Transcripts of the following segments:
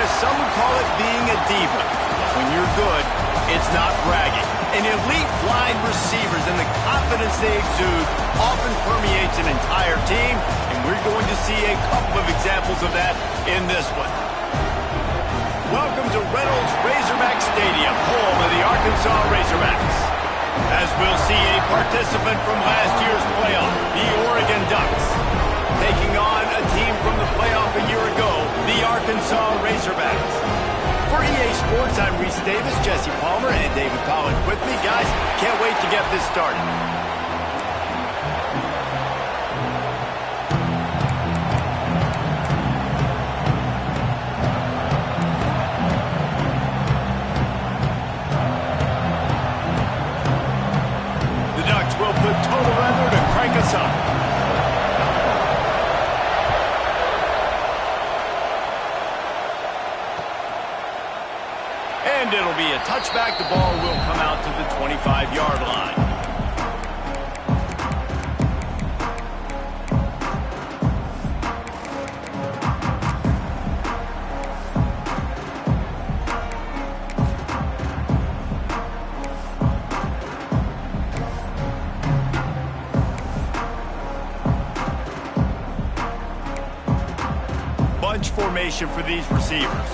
Chris, some would call it being a diva. When you're good, it's not bragging. And elite wide receivers and the confidence they exude often permeates an entire team, and we're going to see a couple of examples of that in this one. Welcome to Reynolds Razorback Stadium, home of the Arkansas Razorbacks. As we'll see a participant from last year's playoff, the Oregon Ducks, taking on a team from the playoff a year ago, the Arkansas Razorbacks. For EA Sports, I'm Reese Davis, Jesse Palmer, and David Pollack with me. Guys, can't wait to get this started. The Ducks will put total weather to crank us up. And it'll be a touchback. The ball will come out to the 25-yard line. Bunch formation for these receivers.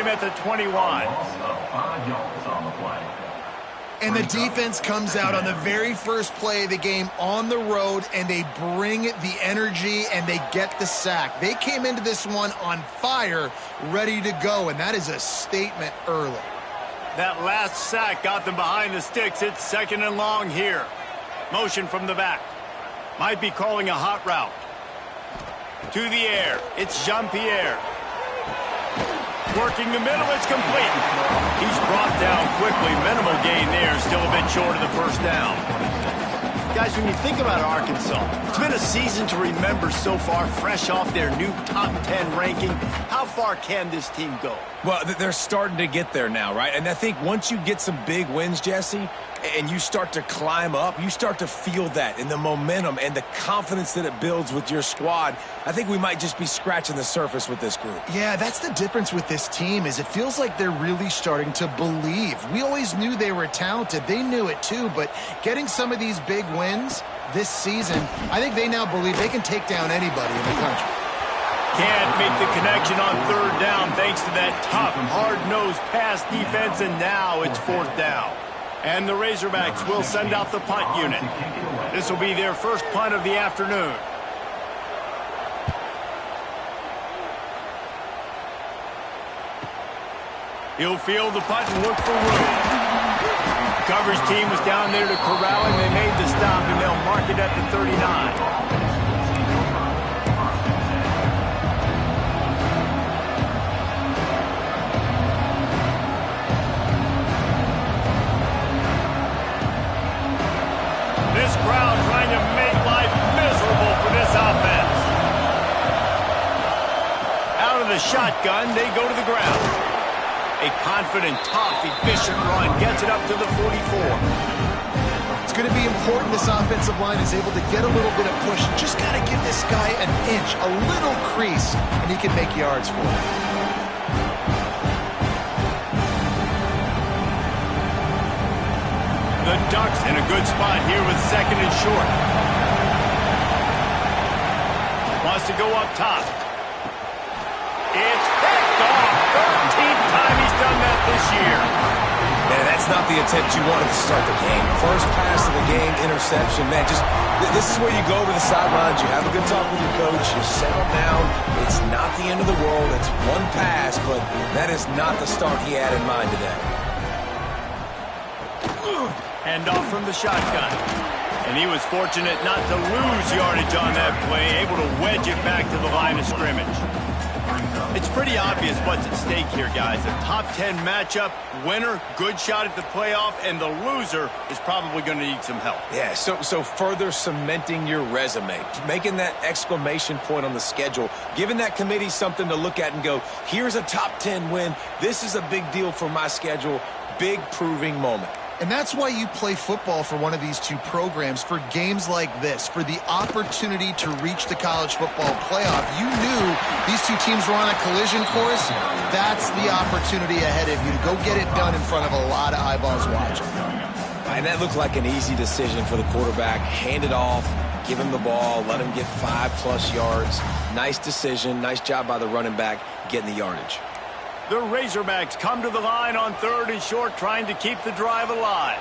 At the 21. And the defense comes out on the very first play of the game on the road, and they bring the energy and they get the sack. They came into this one on fire, ready to go, and that is a statement early. That last sack got them behind the sticks. It's second and long here. Motion from the back. Might be calling a hot route. To the air. It's Jean-Pierre. Working the middle, it's complete. He's brought down quickly. Minimal gain there, still a bit short of the first down. Guys, when you think about Arkansas, it's been a season to remember so far, fresh off their new top 10 ranking. How far can this team go? Well, they're starting to get there now, right? And I think once you get some big wins, Jesse, and you start to climb up, you start to feel that and the momentum and the confidence that it builds with your squad. I think we might just be scratching the surface with this group. Yeah, that's the difference with this team is it feels like they're really starting to believe. We always knew they were talented. They knew it too, but getting some of these big wins this season, I think they now believe they can take down anybody in the country. Can't make the connection on third down thanks to that tough, hard-nosed pass defense, and now it's fourth down. And the Razorbacks will send out the punt unit. This will be their first punt of the afternoon. He'll field the punt and look for room. The coverage team was down there to corral him. They made the stop, and they'll mark it at the 39. This crowd trying to make life miserable for this offense. Out of the shotgun, they go to the ground. A confident, tough, efficient run gets it up to the 44. It's going to be important this offensive line is able to get a little bit of push. Just got to give this guy an inch, a little crease, and he can make yards for it. The Ducks in a good spot here with second and short. Wants to go up top. It's picked off. 13th time he's done that this year. Man, that's not the attempt you wanted to start the game. First pass of the game, interception. Man, this is where you go over the sidelines. You have a good talk with your coach. You settle down. It's not the end of the world. It's one pass, but that is not the start he had in mind today. Hand off from the shotgun. And he was fortunate not to lose yardage on that play, able to wedge it back to the line of scrimmage. It's pretty obvious what's at stake here, guys. A top 10 matchup, winner, good shot at the playoff, and the loser is probably going to need some help. Yeah, so further cementing your resume, making that exclamation point on the schedule, giving that committee something to look at and go, here's a top 10 win. This is a big deal for my schedule. Big proving moment. And that's why you play football for one of these two programs, for games like this, for the opportunity to reach the college football playoff. You knew these two teams were on a collision course. That's the opportunity ahead of you to go get it done in front of a lot of eyeballs watching. And that looked like an easy decision for the quarterback. Hand it off, give him the ball, let him get 5+ yards. Nice decision, nice job by the running back getting the yardage. The Razorbacks come to the line on 3rd and short, trying to keep the drive alive.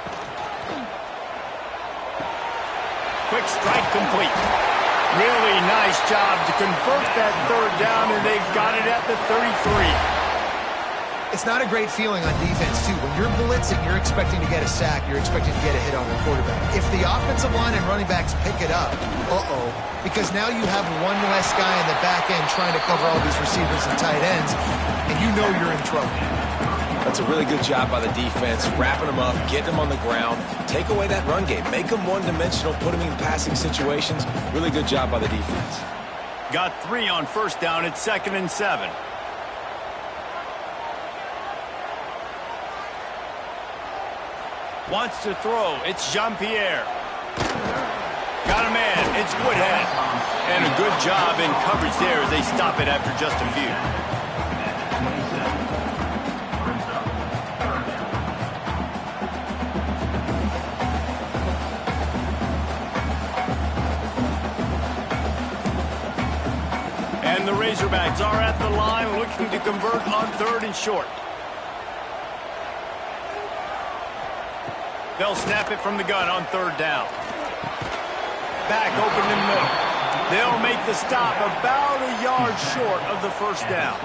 Quick strike complete. Really nice job to convert that 3rd down, and they've got it at the 33. It's not a great feeling on defense, too. When you're blitzing, you're expecting to get a sack. You're expecting to get a hit on the quarterback. If the offensive line and running backs pick it up, because now you have one less guy in the back end trying to cover all these receivers and tight ends, and you know you're in trouble. That's a really good job by the defense, wrapping them up, getting them on the ground, take away that run game, make them one-dimensional, put them in passing situations. Really good job by the defense. Got 3 on 1st down. It's 2nd and 7. Wants to throw. It's Jean-Pierre. Got a man. It's Woodhead. And a good job in coverage there as they stop it after just a few. And the Razorbacks are at the line looking to convert on 3rd and short. They'll snap it from the gun on 3rd down. Back open in the middle. They'll make the stop about a yard short of the 1st down.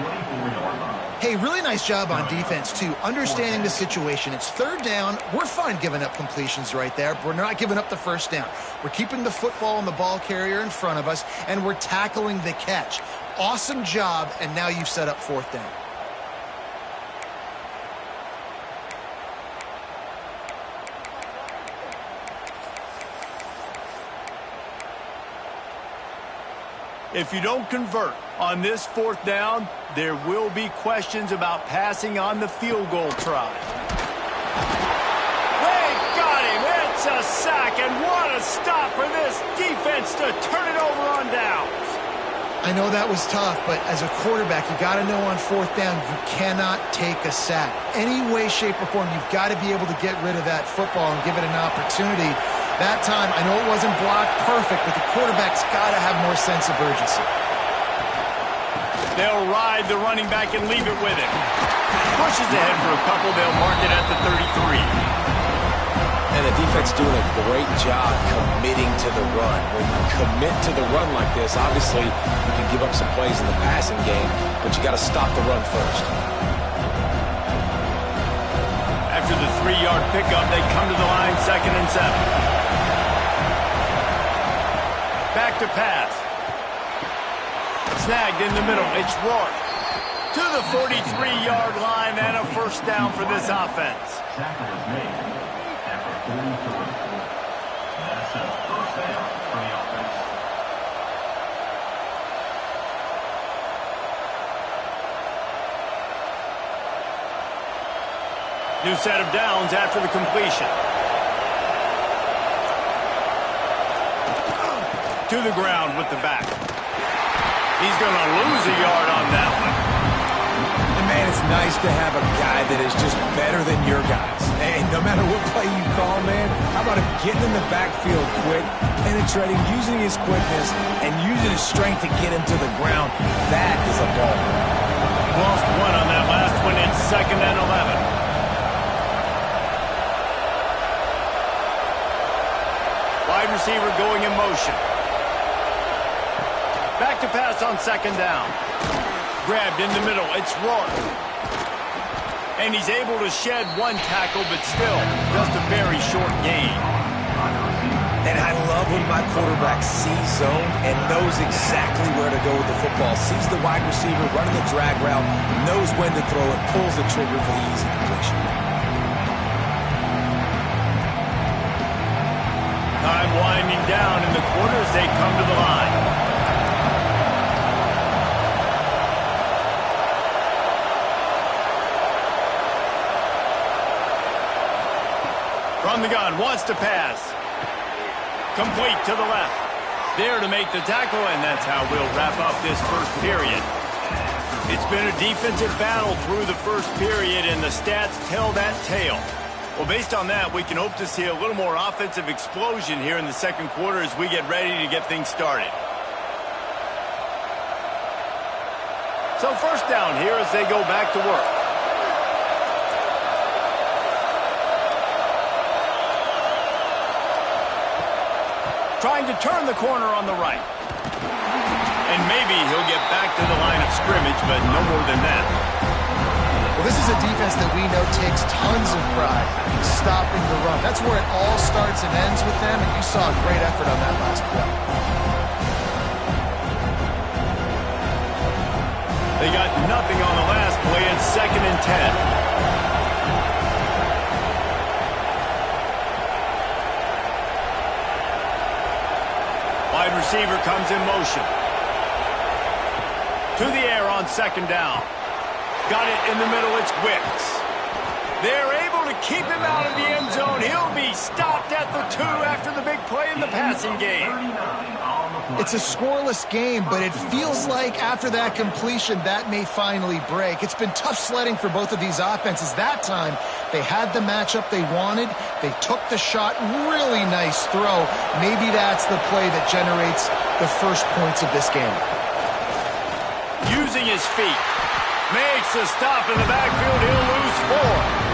Hey, really nice job on defense, too. Understanding the situation. It's 3rd down. We're fine giving up completions right there. But we're not giving up the 1st down. We're keeping the football and the ball carrier in front of us, and we're tackling the catch. Awesome job, and now you've set up 4th down. If you don't convert on this 4th down, there will be questions about passing on the field goal try. They got him. It's a sack, and what a stop for this defense to turn it over on downs. I know that was tough, but as a quarterback, you got to know on 4th down, you cannot take a sack. Any way, shape, or form, you've got to be able to get rid of that football and give it an opportunity. That time, I know it wasn't blocked perfect, but the quarterback's got to have more sense of urgency. They'll ride the running back and leave it with him. Pushes ahead for a couple. They'll mark it at the 33. And the defense doing a great job committing to the run. When you commit to the run like this, obviously you can give up some plays in the passing game, but you got to stop the run first. After the 3-yard pickup, they come to the line 2nd and 7. Back to pass. Snagged in the middle. It's Rourke. To the 43-yard line and a 1st down for this offense. That's a 1st down for the offense. New set of downs after the completion. To the ground with the back. He's going to lose a yard on that one. And, man, it's nice to have a guy that is just better than your guys. Hey, no matter what play you call, man, how about him getting in the backfield quick, penetrating, using his quickness, and using his strength to get him to the ground. That is a ball. Lost 1 on that last one. It's 2nd and 11. Wide receiver going in motion. Back to pass on 2nd down. Grabbed in the middle. It's Rourke. And he's able to shed 1 tackle, but still just a very short gain. And I love when my quarterback sees zone and knows exactly where to go with the football. Sees the wide receiver running the drag route, knows when to throw it, pulls the trigger for the easy completion. Time winding down in the quarter as they come to the line. From the gun, wants to pass. Complete to the left. There to make the tackle, and that's how we'll wrap up this first period. It's been a defensive battle through the first period, and the stats tell that tale. Well, based on that, we can hope to see a little more offensive explosion here in the second quarter as we get ready to get things started. So first down here as they go back to work. Trying to turn the corner on the right. And maybe he'll get back to the line of scrimmage, but no more than that. Well, this is a defense that we know takes tons of pride in stopping the run. That's where it all starts and ends with them, and you saw a great effort on that last play. They got nothing on the last play. It's 2nd and 10. Wide receiver comes in motion. To the air on 2nd down. Got it in the middle. It's Wicks. They're able to keep him out of the end zone. He'll be stopped at the 2 after the big play in the passing game. It's a scoreless game, but it feels like after that completion, that may finally break. It's been tough sledding for both of these offenses. That time, they had the matchup they wanted. They took the shot. Really nice throw. Maybe that's the play that generates the first points of this game. Using his feet. Makes a stop in the backfield. He'll lose 4.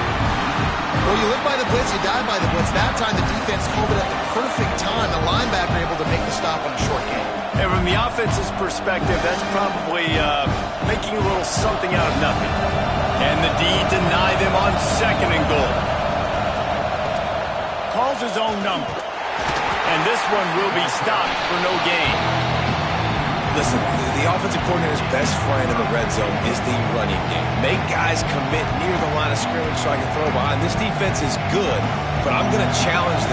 Well, you live by the blitz, you die by the blitz. That time, the defense called it at the perfect time. The linebacker able to make the stop on a short game. And from the offense's perspective, that's probably making a little something out of nothing. And the D deny them on 2nd and goal. Calls his own number. And this one will be stopped for no gain. Listen, the offensive coordinator's best friend in the red zone is the running game. Make guys commit near the line of scrimmage so I can throw behind. This defense is good, but I'm going to challenge them